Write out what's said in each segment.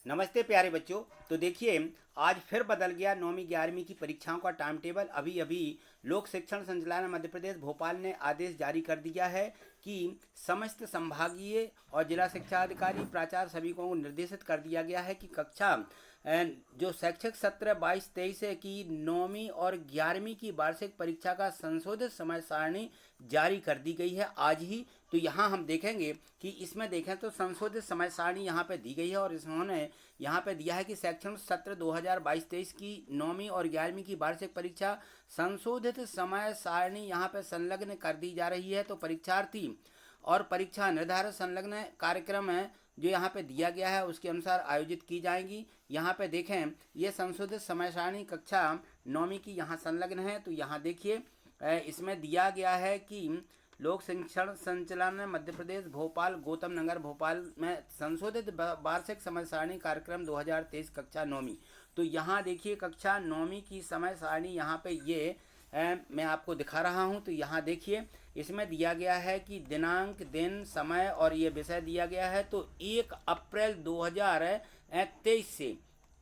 नमस्ते प्यारे बच्चों। तो देखिए, आज फिर बदल गया 9वीं 11वीं की परीक्षाओं का टाइम टेबल। अभी अभी लोक शिक्षण संचालनालय मध्य प्रदेश भोपाल ने आदेश जारी कर दिया है कि समस्त संभागीय और जिला शिक्षा अधिकारी प्राचार्य सभी को निर्देशित कर दिया गया है कि कक्षा जो शैक्षिक सत्र 22-23 की 9वीं और 11वीं की वार्षिक परीक्षा का संशोधित समय सारणी जारी कर दी गई है आज ही। तो यहाँ हम देखेंगे कि इसमें देखें तो संशोधित समय सारणी यहाँ पे दी गई है और इन्होंने यहाँ पे दिया है कि शैक्षणिक सत्र 2022-23 की 9वीं और 11वीं की वार्षिक परीक्षा संशोधित समय सारणी यहाँ पे संलग्न कर दी जा रही है। तो परीक्षार्थी और परीक्षा निर्धारित संलग्न कार्यक्रम है जो यहाँ पे दिया गया है उसके अनुसार आयोजित की जाएंगी। यहाँ पे देखें ये संशोधित समय सारणी कक्षा 9वीं की यहाँ संलग्न है। तो यहाँ देखिए इसमें दिया गया है कि लोक शिक्षण संचालनालय मध्य प्रदेश भोपाल गौतम नगर भोपाल में संशोधित वार्षिक समय सारणी कार्यक्रम 2023 कक्षा 9वीं। तो यहाँ देखिए कक्षा 9वीं की समय सारणी यहाँ पे ये मैं आपको दिखा रहा हूँ। तो यहाँ देखिए इसमें दिया गया है कि दिनांक, दिन, समय और ये विषय दिया गया है। तो 1 अप्रैल 2023 से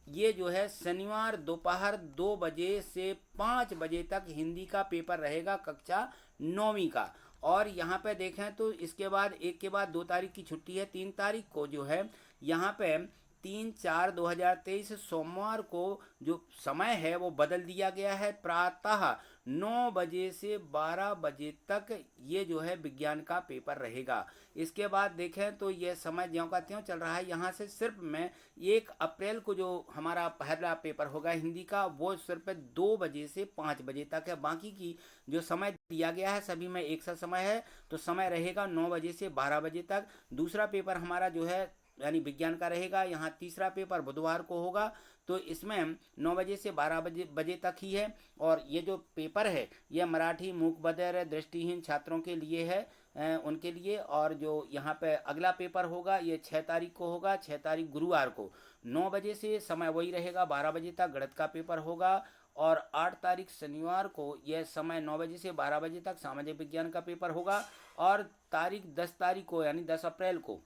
ये जो है शनिवार दोपहर 2 बजे से 5 बजे तक हिंदी का पेपर रहेगा कक्षा 9वीं का। और यहाँ पे देखें तो इसके बाद एक के बाद 2 तारीख की छुट्टी है। 3 तारीख को जो है यहाँ पे 3/4/2023 सोमवार को जो समय है वो बदल दिया गया है। प्रातः 9 बजे से 12 बजे तक ये जो है विज्ञान का पेपर रहेगा। इसके बाद देखें तो ये समय ज्यों का त्यों चल रहा है। यहाँ से सिर्फ मैं 1 अप्रैल को जो हमारा पहला पेपर होगा हिंदी का वो सिर्फ 2 बजे से 5 बजे तक है। बाकी की जो समय दिया गया है सभी में एक सा समय है। तो समय रहेगा 9 बजे से 12 बजे तक। दूसरा पेपर हमारा जो है यानी विज्ञान का रहेगा। यहाँ तीसरा पेपर बुधवार को होगा। तो इसमें 9 बजे से 12 बजे तक ही है। और ये जो पेपर है ये मराठी, मूक बधिर, दृष्टिहीन छात्रों के लिए है, उनके लिए। और जो यहाँ पे अगला पेपर होगा ये 6 तारीख को होगा, 6 तारीख गुरुवार को 9 बजे से समय वही रहेगा 12 बजे तक गणित का पेपर होगा। और 8 तारीख शनिवार को यह समय 9 बजे से 12 बजे तक सामाजिक विज्ञान का पेपर होगा। और तारीख 10 तारीख को यानी 10 अप्रैल को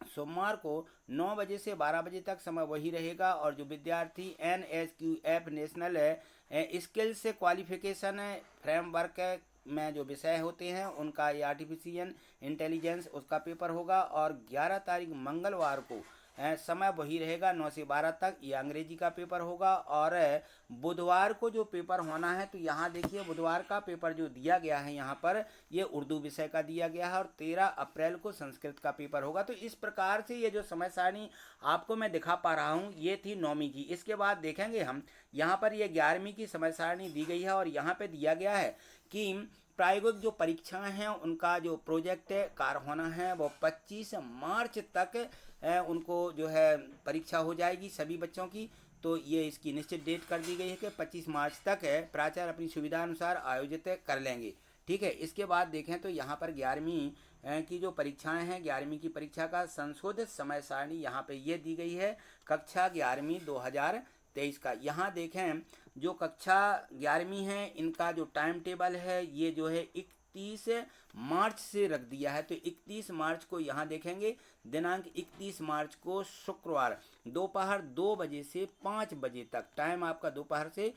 सोमवार को 9 बजे से 12 बजे तक समय वही रहेगा। और जो विद्यार्थी NSQF national skills qualification framework में जो विषय होते हैं उनका ये आर्टिफिशियल इंटेलिजेंस उसका पेपर होगा। और 11 तारीख मंगलवार को समय वही रहेगा 9 से 12 तक, ये अंग्रेजी का पेपर होगा। और बुधवार को जो पेपर होना है तो यहाँ देखिए बुधवार का पेपर जो दिया गया है यहाँ पर ये उर्दू विषय का दिया गया है। और 13 अप्रैल को संस्कृत का पेपर होगा। तो इस प्रकार से ये जो समय सारणी आपको मैं दिखा पा रहा हूँ ये थी 9वीं की। इसके बाद देखेंगे हम यहाँ पर ये 11वीं की समय सारणी दी गई है। और यहाँ पे दिया गया है कि प्रायोगिक जो परीक्षाएं हैं उनका जो प्रोजेक्ट कार्य होना है वो 25 मार्च तक उनको जो है परीक्षा हो जाएगी सभी बच्चों की। तो ये इसकी निश्चित डेट कर दी गई है कि 25 मार्च तक प्राचार्य अपनी सुविधा अनुसार आयोजित कर लेंगे। ठीक है। इसके बाद देखें तो यहाँ पर 11वीं की जो परीक्षाएं हैं 11वीं की परीक्षा का संशोधित समय सारणी यहाँ पे ये दी गई है कक्षा 11वीं 2023 का। यहाँ देखें जो कक्षा 11वीं है इनका जो टाइम टेबल है ये जो है 31 मार्च से रख दिया है। तो 31 मार्च को यहाँ देखेंगे दिनांक 31 मार्च को शुक्रवार दोपहर 2 बजे से 5 बजे तक, टाइम आपका दोपहर से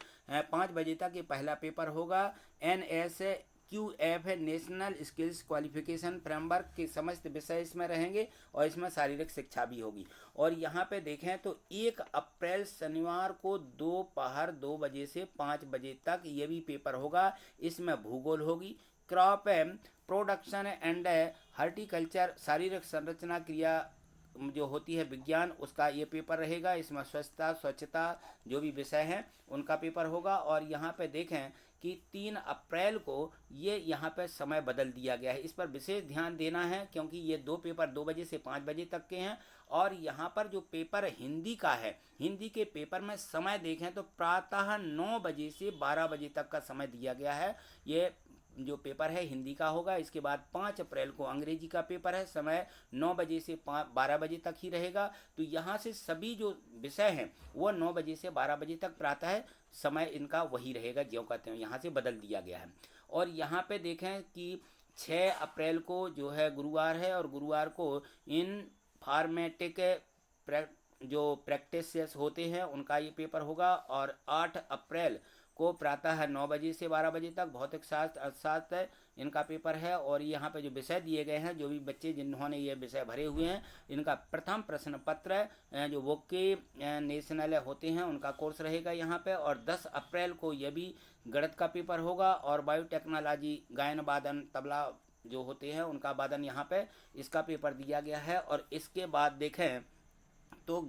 5 बजे तक ये पहला पेपर होगा। NSQF national skills qualification framework के समस्त विषय इसमें रहेंगे और इसमें शारीरिक शिक्षा भी होगी। और यहाँ पे देखें तो 1 अप्रैल शनिवार को दोपहर 2 बजे से 5 बजे तक ये भी पेपर होगा। इसमें भूगोल होगी, क्रॉप प्रोडक्शन एंड हॉर्टिकल्चर, शारीरिक संरचना क्रिया जो होती है विज्ञान उसका ये पेपर रहेगा। इसमें स्वच्छता जो भी विषय हैं उनका पेपर होगा। और यहाँ पे देखें कि 3 अप्रैल को ये यहाँ पे समय बदल दिया गया है। इस पर विशेष ध्यान देना है क्योंकि ये 2 पेपर 2 बजे से 5 बजे तक के हैं। और यहाँ पर जो पेपर हिंदी का है हिंदी के पेपर में समय देखें तो प्रातः 9 बजे से 12 बजे तक का समय दिया गया है। ये जो पेपर है हिंदी का होगा। इसके बाद 5 अप्रैल को अंग्रेजी का पेपर है, समय 9 बजे से 12 बजे तक ही रहेगा। तो यहाँ से सभी जो विषय हैं वो 9 बजे से 12 बजे तक प्रातः समय इनका वही रहेगा ज्यों का त्यों, यहाँ से बदल दिया गया है। और यहाँ पे देखें कि 6 अप्रैल को जो है गुरुवार है और गुरुवार को इन फार्मेटिक जो प्रैक्टिस होते हैं उनका ये पेपर होगा। और 8 अप्रैल को प्रातः 9 बजे से 12 बजे तक भौतिक शास्त्र अर्थशास्त्र इनका पेपर है। और यहाँ पे जो विषय दिए गए हैं, जो भी बच्चे जिन्होंने ये विषय भरे हुए हैं, इनका प्रथम प्रश्न पत्र जो वोके नेशनल होते हैं उनका कोर्स रहेगा यहाँ पे। और 10 अप्रैल को ये भी गणित का पेपर होगा। और बायोटेक्नोलॉजी गायन वादन तबला जो होते हैं उनका वादन यहाँ पे इसका पेपर दिया गया है। और इसके बाद देखें तो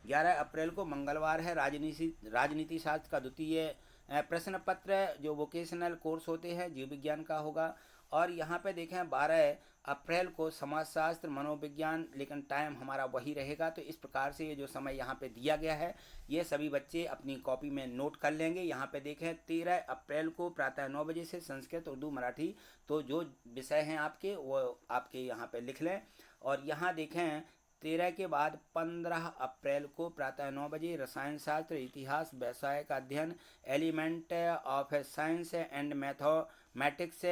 11 अप्रैल को मंगलवार है, राजनीति शास्त्र का द्वितीय प्रश्न पत्र जो वोकेशनल कोर्स होते हैं जीव विज्ञान का होगा। और यहाँ पे देखें 12 अप्रैल को समाजशास्त्र मनोविज्ञान, लेकिन टाइम हमारा वही रहेगा। तो इस प्रकार से ये जो समय यहाँ पे दिया गया है ये सभी बच्चे अपनी कॉपी में नोट कर लेंगे। यहाँ पे देखें 13 अप्रैल को प्रातः 9 बजे से संस्कृत उर्दू मराठी, तो जो विषय हैं आपके वो आपके यहाँ पे लिख लें। और यहाँ देखें 13 के बाद 15 अप्रैल को प्रातः 9 बजे रसायन शास्त्र, इतिहास, वैषयिक अध्ययन, element of science and mathematics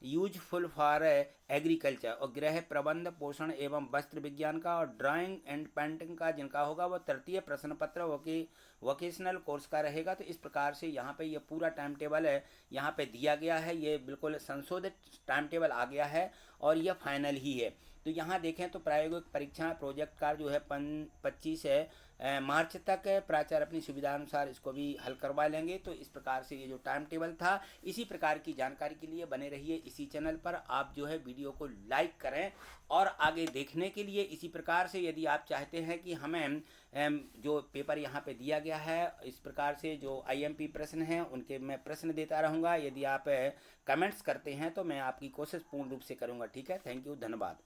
useful for agriculture, और गृह प्रबंध, पोषण एवं वस्त्र विज्ञान का, और ड्राइंग एंड पेंटिंग का जिनका होगा वो तृतीय प्रश्न पत्र वोकेशनल कोर्स का रहेगा। तो इस प्रकार से यहाँ पे ये पूरा टाइम टेबल है यहाँ पे दिया गया है। ये बिल्कुल संशोधित टाइम टेबल आ गया है और यह फाइनल ही है। तो यहाँ देखें तो प्रायोगिक परीक्षा प्रोजेक्ट कार्य जो है 25 मार्च तक प्राचार्य अपनी सुविधा अनुसार इसको भी हल करवा लेंगे। तो इस प्रकार से ये जो टाइम टेबल था, इसी प्रकार की जानकारी के लिए बने रहिए इसी चैनल पर। आप जो है वीडियो को लाइक करें और आगे देखने के लिए इसी प्रकार से यदि आप चाहते हैं कि हमें जो पेपर यहाँ पे दिया गया है इस प्रकार से जो IMP प्रश्न हैं उनके मैं प्रश्न देता रहूँगा। यदि आप कमेंट्स करते हैं तो मैं आपकी कोशिश पूर्ण रूप से करूँगा। ठीक है, थैंक यू, धन्यवाद।